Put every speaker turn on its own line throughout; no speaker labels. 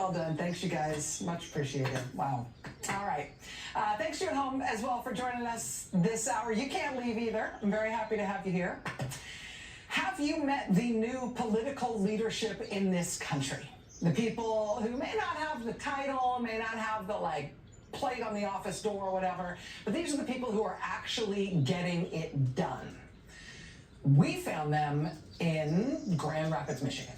Well done. Thanks, you guys. Much appreciated. Wow. All right. Thanks to you at home as well for joining us this hour. You can't leave either. I'm very happy to have you here. Have you met the new political leadership in this country? The people who may not have the title, may not have the, plate on the office door or whatever, but these are the people who are actually getting it done. We found them in Grand Rapids, Michigan.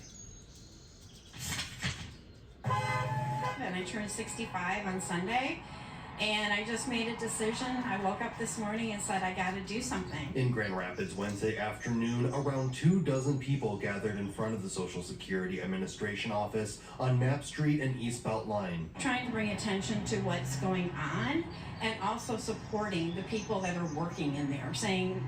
And I turned 65 on Sunday, and I just made a decision. I woke up this morning and said, I gotta do something.
In Grand Rapids Wednesday afternoon, around 24 people gathered in front of the Social Security Administration office on Knapp Street and East Belt Line.
Trying to bring attention to what's going on, and also supporting the people that are working in there, saying,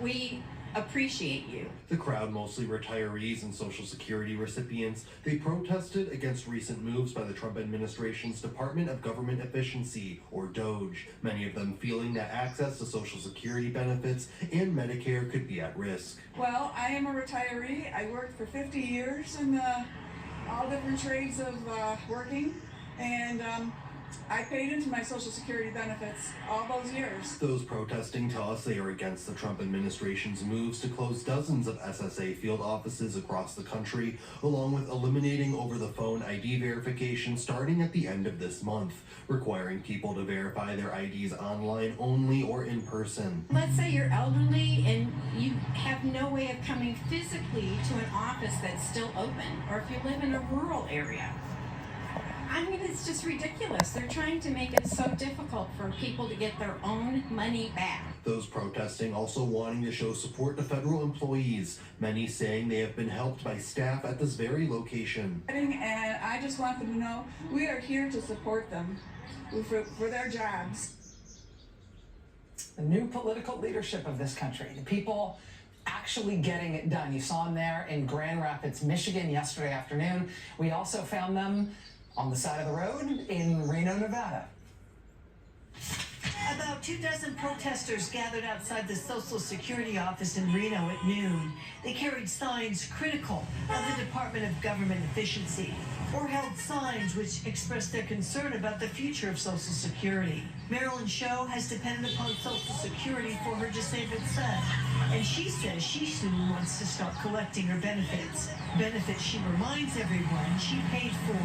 we appreciate you.
The crowd, mostly retirees and Social Security recipients, they protested against recent moves by the Trump administration's Department of Government Efficiency, or DOGE, many of them feeling that access to Social Security benefits and Medicare could be at risk.
Well, I am a retiree. I worked for 50 years in all different trades of working, and I paid into my Social Security benefits all those years.
Those protesting tell us they are against the Trump administration's moves to close dozens of SSA field offices across the country, along with eliminating over-the-phone ID verification starting at the end of this month, requiring people to verify their IDs online only or in person.
Let's say you're elderly and you have no way of coming physically to an office that's still open, or if you live in a rural area. I mean, it's just ridiculous. They're trying to make it so difficult for people to get their own money back.
Those protesting also wanting to show support to federal employees, many saying they have been helped by staff at this very location.
And I just want them to know we are here to support them for their jobs.
The new political leadership of this country, the people actually getting it done. You saw them there in Grand Rapids, Michigan yesterday afternoon. We also found them on the side of the road in Reno, Nevada.
About 24 protesters gathered outside the Social Security office in Reno at noon. They carried signs critical of the Department of Government Efficiency, or held signs which expressed their concern about the future of Social Security. Marilyn Sho has depended upon Social Security for her disabled son, and she says she soon wants to start collecting her benefits. Benefits she reminds everyone she paid for.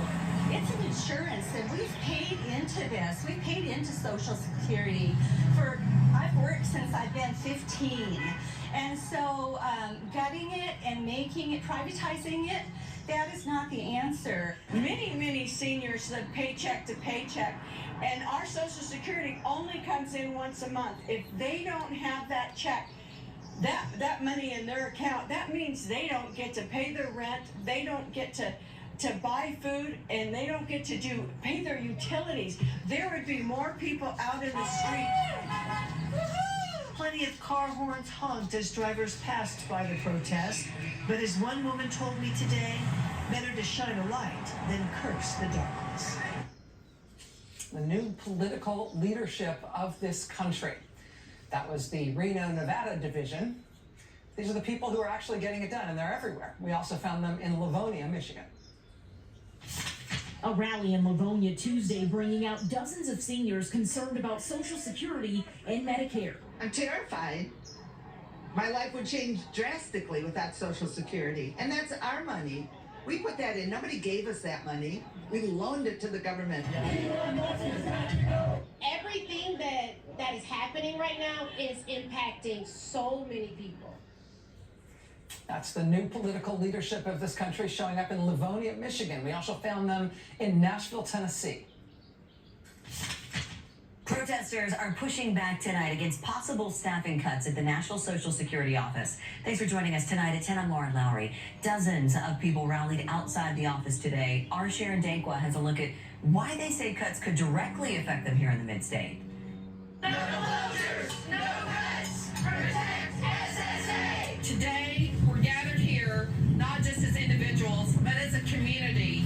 It's an insurance, and we've paid into this. We've paid into Social Security I've worked since I've been 15. And so gutting it and making it, privatizing it, that is not the answer.
Many seniors live paycheck to paycheck, and our Social Security only comes in once a month. If they don't have that check, that money in their account, that means they don't get to pay their rent, they don't get to buy food, and they don't get to pay their utilities. There would be more people out in the street.
Plenty of car horns honked as drivers passed by the protest, but as one woman told me today, better to shine a light than curse the darkness.
The new political leadership of this country. That was the Reno, Nevada division. These are the people who are actually getting it done, and they're everywhere. We also found them in Livonia, Michigan.
A rally in Livonia Tuesday bringing out dozens of seniors concerned about Social Security and Medicare.
I'm terrified. My life would change drastically without Social Security, and that's our money. We put that in. Nobody gave us that money. We loaned it to the government.
Everything that is happening right now is impacting so many people.
That's the new political leadership of this country showing up in Livonia, Michigan. We also found them in Nashville, Tennessee.
Protesters are pushing back tonight against possible staffing cuts at the National Social Security Office. Thanks for joining us tonight at 10. I'm Lauren Lowry. Dozens of people rallied outside the office today. Our Sharon Dankwa has a look at why they say cuts could directly affect them here in the mid-state.
No closures, no cuts, protect SSA.
Today, we're gathered here not just as individuals, but as a community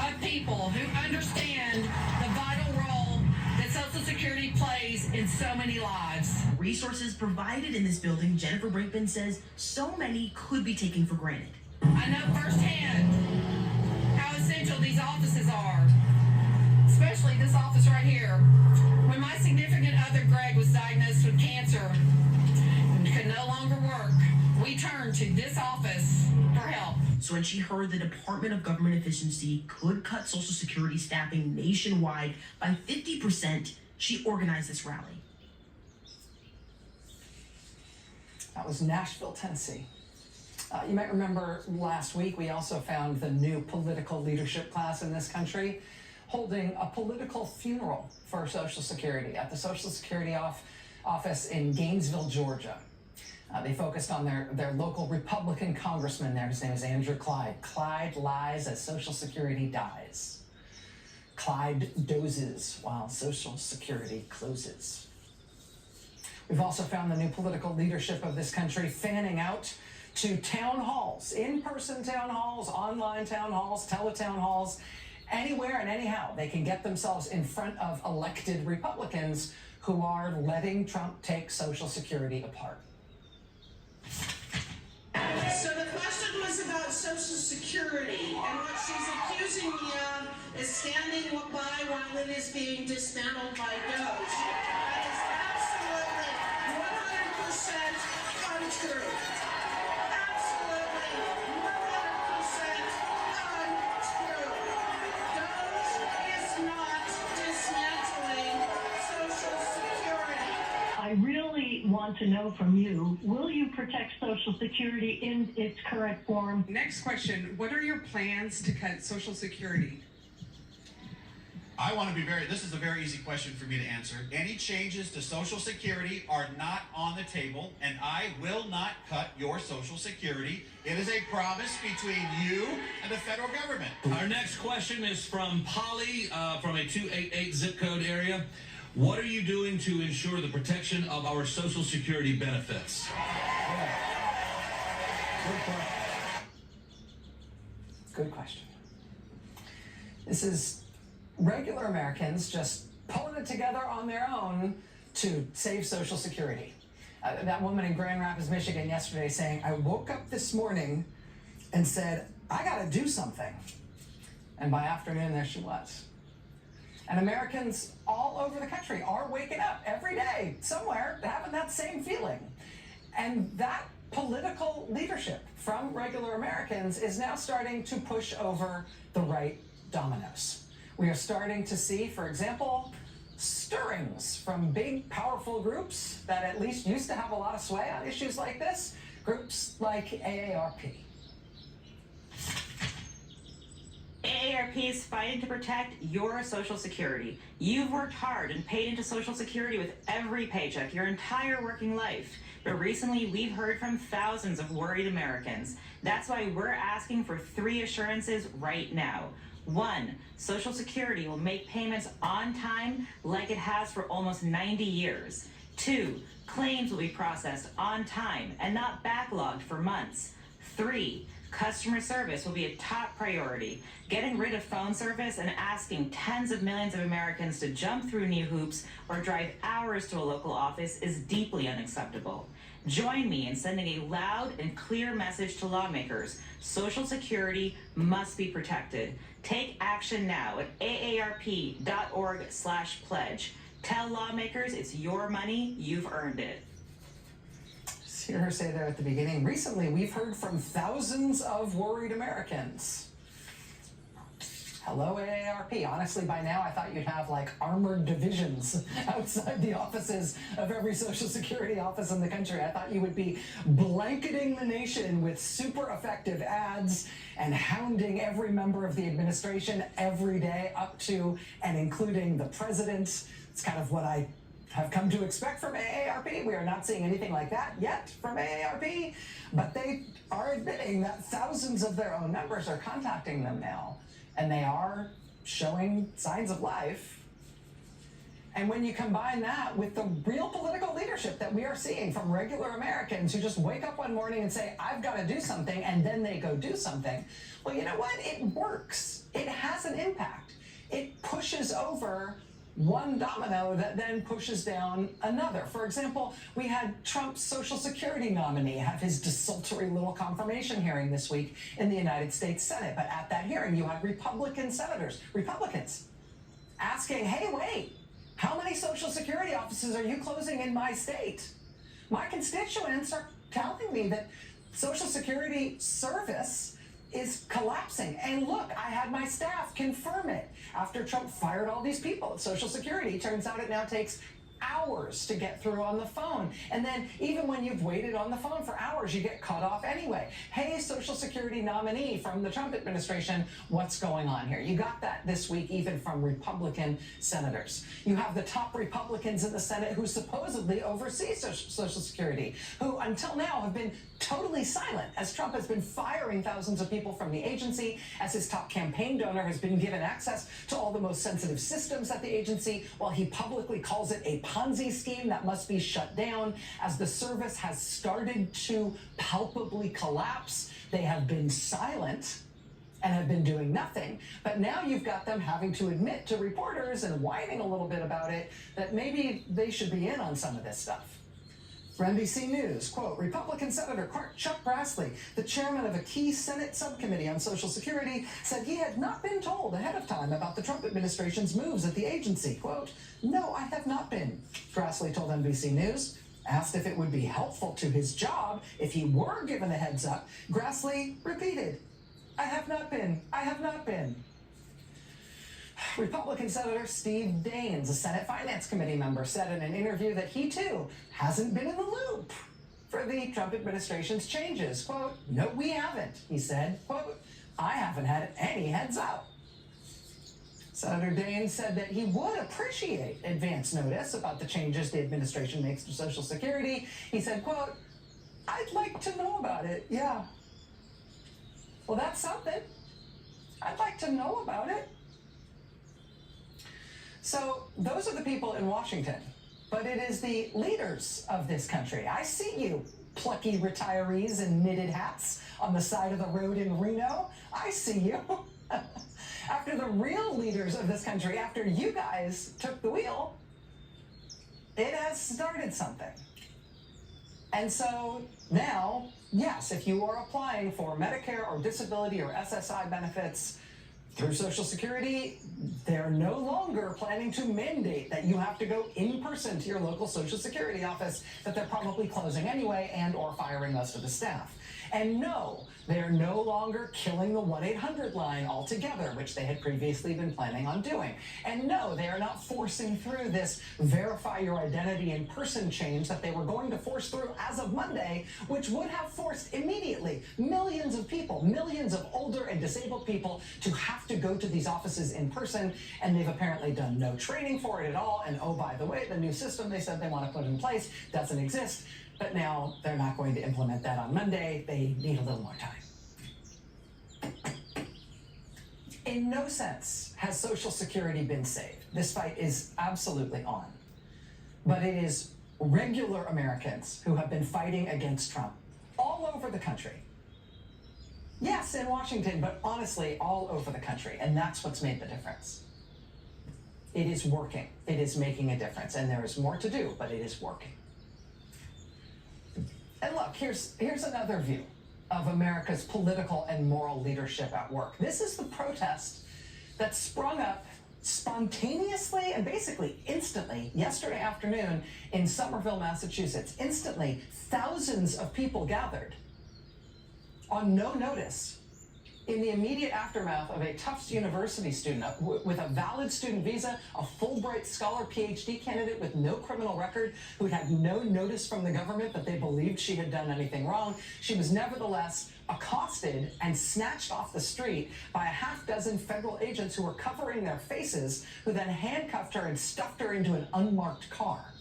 of people who understand the vital role that Social Security plays in so many lives.
Resources provided in this building, Jennifer Brinkman says so many could be taken for granted.
I know firsthand how essential these offices are, especially this office right here. When my significant other, Greg, was diagnosed with cancer and could no longer work, we turned to this office for help.
So when she heard the Department of Government Efficiency could cut Social Security staffing nationwide by 50%, she organized this rally.
That was Nashville, Tennessee. You might remember last week we also found the new political leadership class in this country holding a political funeral for Social Security at the Social Security office in Gainesville, Georgia. They focused on their local Republican congressman there. His name is Andrew Clyde. Clyde lies as Social Security dies. Clyde dozes while Social Security closes. We've also found the new political leadership of this country fanning out to town halls, in-person town halls, online town halls, teletown halls, anywhere and anyhow they can get themselves in front of elected Republicans who are letting Trump take Social Security apart.
So the question was about Social Security, and what she's accusing me of is standing by while it is being dismantled by DOGE. That is absolutely 100% untrue. Absolutely 100% untrue. DOGE is not dismantling Social Security.
I really want to know from you, will you protect Social Security in its current form?
Next question, what are your plans to cut Social Security?
I want to be this is a very easy question for me to answer. Any changes to Social Security are not on the table, and I will not cut your Social Security. It is a promise between you and the federal government.
Our next question is from Polly from a 288 zip code area. What are you doing to ensure the protection of our Social Security benefits?
Good question. This is regular Americans just pulling it together on their own to save Social Security. That woman in Grand Rapids, Michigan yesterday saying, I woke up this morning and said, I gotta do something. And by afternoon, there she was. And Americans all over the country are waking up every day somewhere having that same feeling. And that political leadership from regular Americans is now starting to push over the right dominoes. We are starting to see, for example, stirrings from big, powerful groups that at least used to have a lot of sway on issues like this, groups like AARP.
AARP is fighting to protect your Social Security. You've worked hard and paid into Social Security with every paycheck your entire working life. But recently, we've heard from thousands of worried Americans. That's why we're asking for 3 assurances right now. 1, Social Security will make payments on time like it has for almost 90 years. 2, claims will be processed on time and not backlogged for months. 3, customer service will be a top priority. Getting rid of phone service and asking tens of millions of Americans to jump through new hoops or drive hours to a local office is deeply unacceptable. Join me in sending a loud and clear message to lawmakers. Social Security must be protected. Take action now at aarp.org/pledge. Tell lawmakers it's your money, you've earned it.
See her say there at the beginning, recently we've heard from thousands of worried Americans. Hello, AARP. Honestly, by now I thought you'd have like armored divisions outside the offices of every Social Security office in the country. I thought you would be blanketing the nation with super effective ads and hounding every member of the administration every day up to and including the president. It's kind of what I have come to expect from AARP. We are not seeing anything like that yet from AARP, but they are admitting that thousands of their own members are contacting them now. And they are showing signs of life. And when you combine that with the real political leadership that we are seeing from regular Americans who just wake up one morning and say, I've got to do something, and then they go do something, well, you know what? It works. It has an impact. It pushes over one domino that then pushes down another. For example, we had Trump's Social Security nominee have his desultory little confirmation hearing this week in the United States Senate. But at that hearing, you had Republican senators, Republicans, asking, hey, wait, how many Social Security offices are you closing in my state? My constituents are telling me that Social Security service is collapsing. And look, I had my staff confirm it. After Trump fired all these people at Social Security, turns out it now takes hours to get through on the phone. And then even when you've waited on the phone for hours, you get cut off anyway. Hey, Social Security nominee from the Trump administration, what's going on here? You got that this week even from Republican senators. You have the top Republicans in the Senate who supposedly oversee Social Security, who until now have been totally silent as Trump has been firing thousands of people from the agency, as his top campaign donor has been given access to all the most sensitive systems at the agency, while he publicly calls it a Ponzi scheme that must be shut down. As the service has started to palpably collapse, they have been silent and have been doing nothing. But now you've got them having to admit to reporters and whining a little bit about it that maybe they should be in on some of this stuff. For NBC News, quote, Republican Senator Chuck Grassley, the chairman of a key Senate subcommittee on Social Security, said he had not been told ahead of time about the Trump administration's moves at the agency. Quote, no, I have not been, Grassley told NBC News. Asked if it would be helpful to his job if he were given a heads up, Grassley repeated, I have not been, I have not been. Republican Senator Steve Daines, a Senate Finance Committee member, said in an interview that he, too, hasn't been in the loop for the Trump administration's changes. Quote, no, we haven't, he said. Quote, I haven't had any heads up. Senator Daines said that he would appreciate advance notice about the changes the administration makes to Social Security. He said, quote, I'd like to know about it, yeah. Well, that's something. I'd like to know about it. So those are the people in Washington, but it is the leaders of this country. I see you, plucky retirees in knitted hats on the side of the road in Reno. I see you. After the real leaders of this country, after you guys took the wheel, it has started something. And so now, yes, if you are applying for Medicare or disability or SSI benefits through Social Security, they're no longer planning to mandate that you have to go in person to your local Social Security office, that they're probably closing anyway and or firing most of the staff. And no, they're no longer killing the 1-800 line altogether, which they had previously been planning on doing. And no, they are not forcing through this verify your identity in person change that they were going to force through as of Monday, which would have forced immediately millions of people, millions of older and disabled people to have to go to these offices in person. And they've apparently done no training for it at all. And oh, by the way, the new system they said they want to put in place doesn't exist. But now they're not going to implement that on Monday. They need a little more time. In no sense has Social Security been saved. This fight is absolutely on. But it is regular Americans who have been fighting against Trump all over the country. Yes, in Washington, but honestly, all over the country. And that's what's made the difference. It is working. It is making a difference. And there is more to do, but it is working. And look, here's another view of America's political and moral leadership at work. This is the protest that sprung up spontaneously and basically instantly yesterday afternoon in Somerville, Massachusetts. Instantly, thousands of people gathered on no notice in the immediate aftermath of a Tufts University student with a valid student visa, a Fulbright Scholar PhD candidate with no criminal record who had no notice from the government that they believed she had done anything wrong. She was nevertheless accosted and snatched off the street by a half dozen federal agents who were covering their faces, who then handcuffed her and stuffed her into an unmarked car.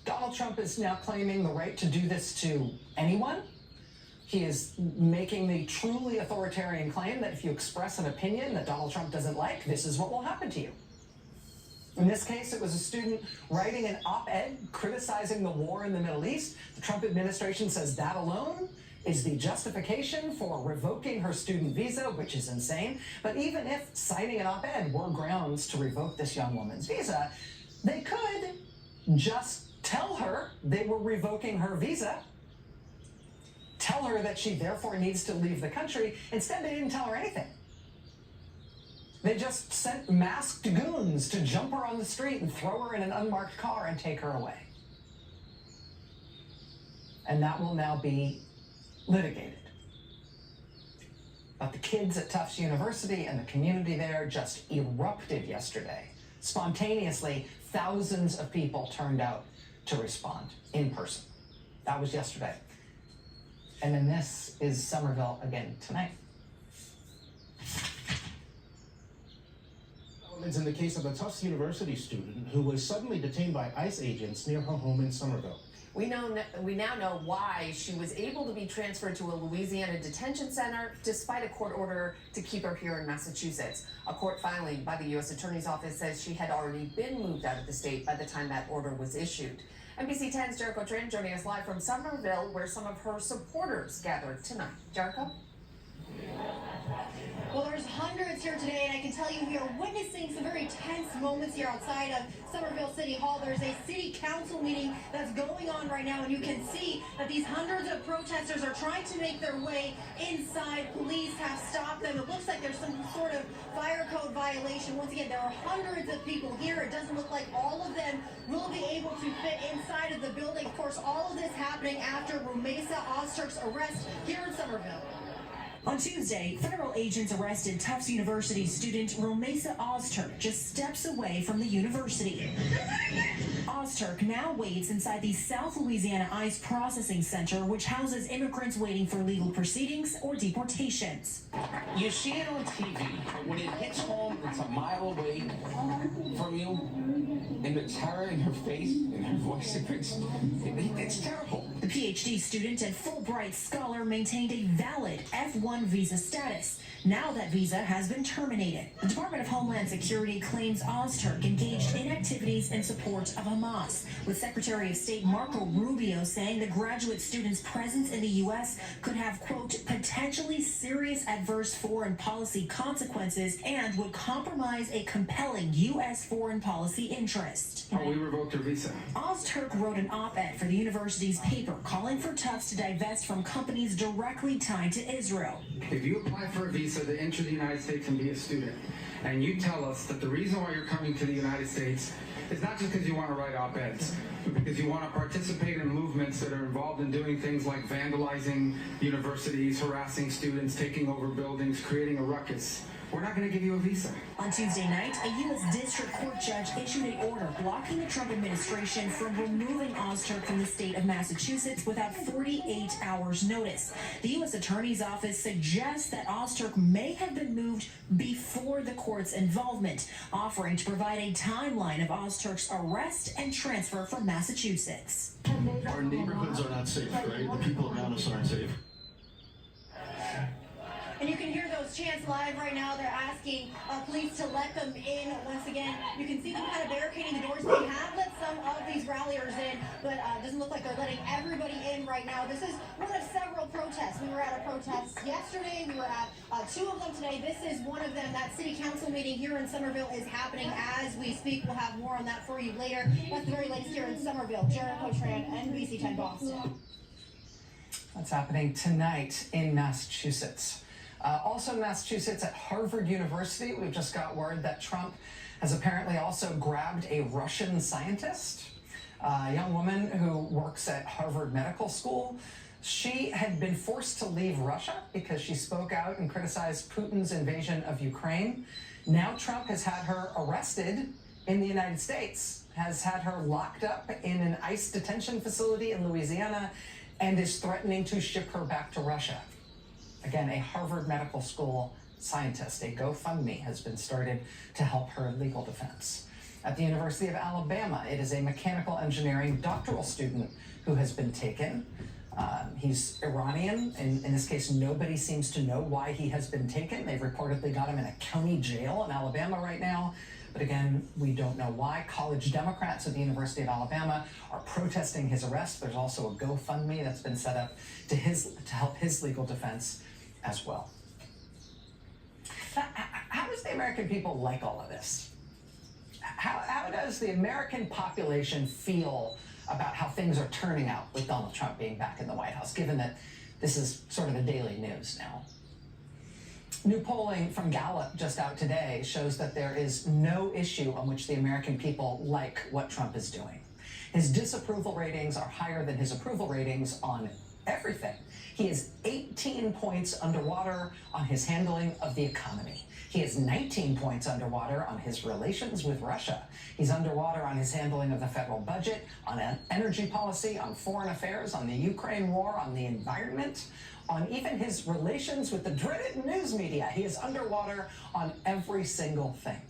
Donald Trump is now claiming the right to do this to anyone. He is making the truly authoritarian claim that if you express an opinion that Donald Trump doesn't like, this is what will happen to you. In this case, it was a student writing an op-ed criticizing the war in the Middle East. The Trump administration says that alone is the justification for revoking her student visa, which is insane. But even if signing an op-ed were grounds to revoke this young woman's visa, they could just tell her they were revoking her visa, tell her that she therefore needs to leave the country. Instead, they didn't tell her anything. They just sent masked goons to jump her on the street and throw her in an unmarked car and take her away. And that will now be litigated. But the kids at Tufts University and the community there just erupted yesterday. Spontaneously, thousands of people turned out to respond in person. That was yesterday. And then this is Somerville again tonight.
In the case of a Tufts University student who was suddenly detained by ICE agents near her home in Somerville.
We now know why she was able to be transferred to a Louisiana detention center despite a court order to keep her here in Massachusetts. A court filing by the U.S. Attorney's Office says she had already been moved out of the state by the time that order was issued. NBC 10's Jericho Tran joining us live from Somerville, where some of her supporters gathered tonight. Jericho?
Well, there's hundreds here today, and I can tell you we are witnessing some very tense moments here outside of Somerville City Hall. There's a city council meeting that's going on right now, and you can see that these hundreds of protesters are trying to make their way inside. Police have stopped them. It looks like there's some sort of fire code violation. Once again, there are hundreds of people here. It doesn't look like all of them will be able to fit inside of the building. Of course, all of this happening after Rumesa Ozturk's arrest here in Somerville.
On Tuesday, federal agents arrested Tufts University student Rumesa Ozturk just steps away from the university. Ozturk now waits inside the South Louisiana ICE Processing Center, which houses immigrants waiting for legal proceedings or deportations.
You see it on TV, but when it hits home, it's a mile away from you, and the terror in her face and her voice, it's terrible.
The PhD student and Fulbright scholar maintained a valid F1 visa status. Now that visa has been terminated. The Department of Homeland Security claims Ozturk engaged in activities in support of Hamas, with Secretary of State Marco Rubio saying the graduate student's presence in the U.S. could have, quote, potentially serious adverse foreign policy consequences and would compromise a compelling U.S. foreign policy interest.
Oh, we revoked her visa.
Ozturk wrote an op-ed for the university's paper calling for Tufts to divest from companies directly tied to Israel.
If you apply for a visa to enter the United States and be a student, and you tell us that the reason why you're coming to the United States is not just because you want to write op-eds, but because you want to participate in movements that are involved in doing things like vandalizing universities, harassing students, taking over buildings, creating a ruckus, we're not going to give you a visa.
On Tuesday night, a U.S. District Court judge issued an order blocking the Trump administration from removing Ozturk from the state of Massachusetts without 48 hours notice. The U.S. Attorney's Office suggests that Ozturk may have been moved before the court's involvement, offering to provide a timeline of Ozturk's arrest and transfer from Massachusetts.
Our neighborhoods are not safe, right? The people around us aren't safe.
And you can hear those chants live right now. They're asking police to let them in. Once again, you can see them kind of barricading the doors. They have let some of these ralliers in, but it doesn't look like they're letting everybody in right now. This is one of several protests. We were at a protest yesterday. We were at two of them today. This is one of them. That city council meeting here in Somerville is happening as we speak. We'll have more on that for you later. That's the very latest here in Somerville. Jericho Tran, NBC 10 Boston.
That's happening tonight in Massachusetts. Also in Massachusetts at Harvard University, we've just got word that Trump has apparently also grabbed a Russian scientist, a young woman who works at Harvard Medical School. She had been forced to leave Russia because she spoke out and criticized Putin's invasion of Ukraine. Now Trump has had her arrested in the United States, has had her locked up in an ICE detention facility in Louisiana, and is threatening to ship her back to Russia. Again, a Harvard Medical School scientist. A GoFundMe has been started to help her legal defense. At the University of Alabama, it is a mechanical engineering doctoral student who has been taken. He's Iranian. In this case, nobody seems to know why he has been taken. They've reportedly got him in a county jail in Alabama right now. but again, we don't know why. College Democrats at the University of Alabama are protesting his arrest. There's also a GoFundMe that's been set up to help his legal defense as well. How does the American people like all of this? How does the American population feel about how things are turning out with Donald Trump being back in the White House, given that this is sort of the daily news now? New polling from Gallup just out today shows that there is no issue on which the American people like what Trump is doing. His disapproval ratings are higher than his approval ratings on everything. He is 18 points underwater on his handling of the economy. He is 19 points underwater on his relations with Russia. He's underwater on his handling of the federal budget, on energy policy, on foreign affairs, on the Ukraine war, on the environment, on even his relations with the dreaded news media. He is underwater on every single thing.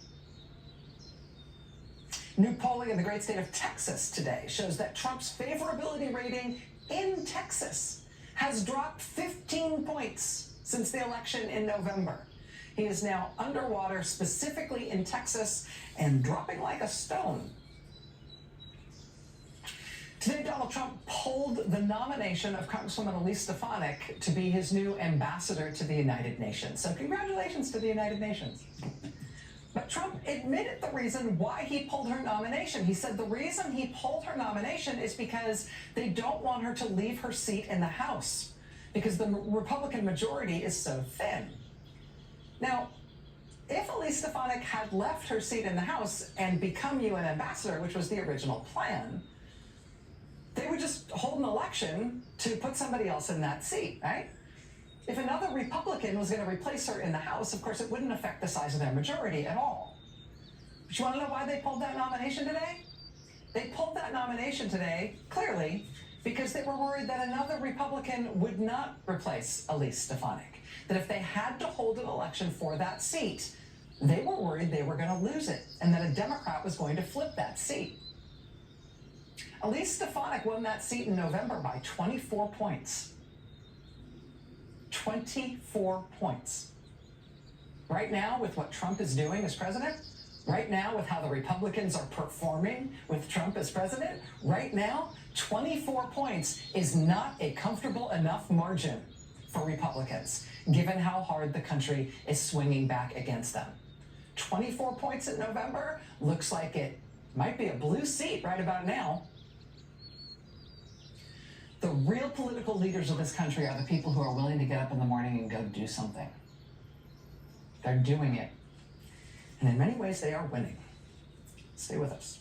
New polling in the great state of Texas today shows that Trump's favorability rating in Texas has dropped 15 points since the election in November. He is now underwater, specifically in Texas, and dropping like a stone. Today, Donald Trump pulled the nomination of Congresswoman Elise Stefanik to be his new ambassador to the United Nations. So congratulations to the United Nations. But Trump admitted the reason why he pulled her nomination. He said the reason he pulled her nomination is because they don't want her to leave her seat in the House, because the Republican majority is so thin. Now, if Elise Stefanik had left her seat in the House and become UN ambassador, which was the original plan, they would just hold an election to put somebody else in that seat, right? If another Republican was going to replace her in the House, of course, it wouldn't affect the size of their majority at all. But you want to know why they pulled that nomination today? They pulled that nomination today, clearly, because they were worried that another Republican would not replace Elise Stefanik. That if they had to hold an election for that seat, they were worried they were going to lose it, and that a Democrat was going to flip that seat. Elise Stefanik won that seat in November by 24 points. 24 points. Right now, with what Trump is doing as president, right now with how the Republicans are performing with Trump as president, right now, 24 points is not a comfortable enough margin for Republicans, given how hard the country is swinging back against them. 24 points in November looks like it might be a blue seat right about now. The real political leaders of this country are the people who are willing to get up in the morning and go do something. They're doing it. And in many ways, they are winning. Stay with us.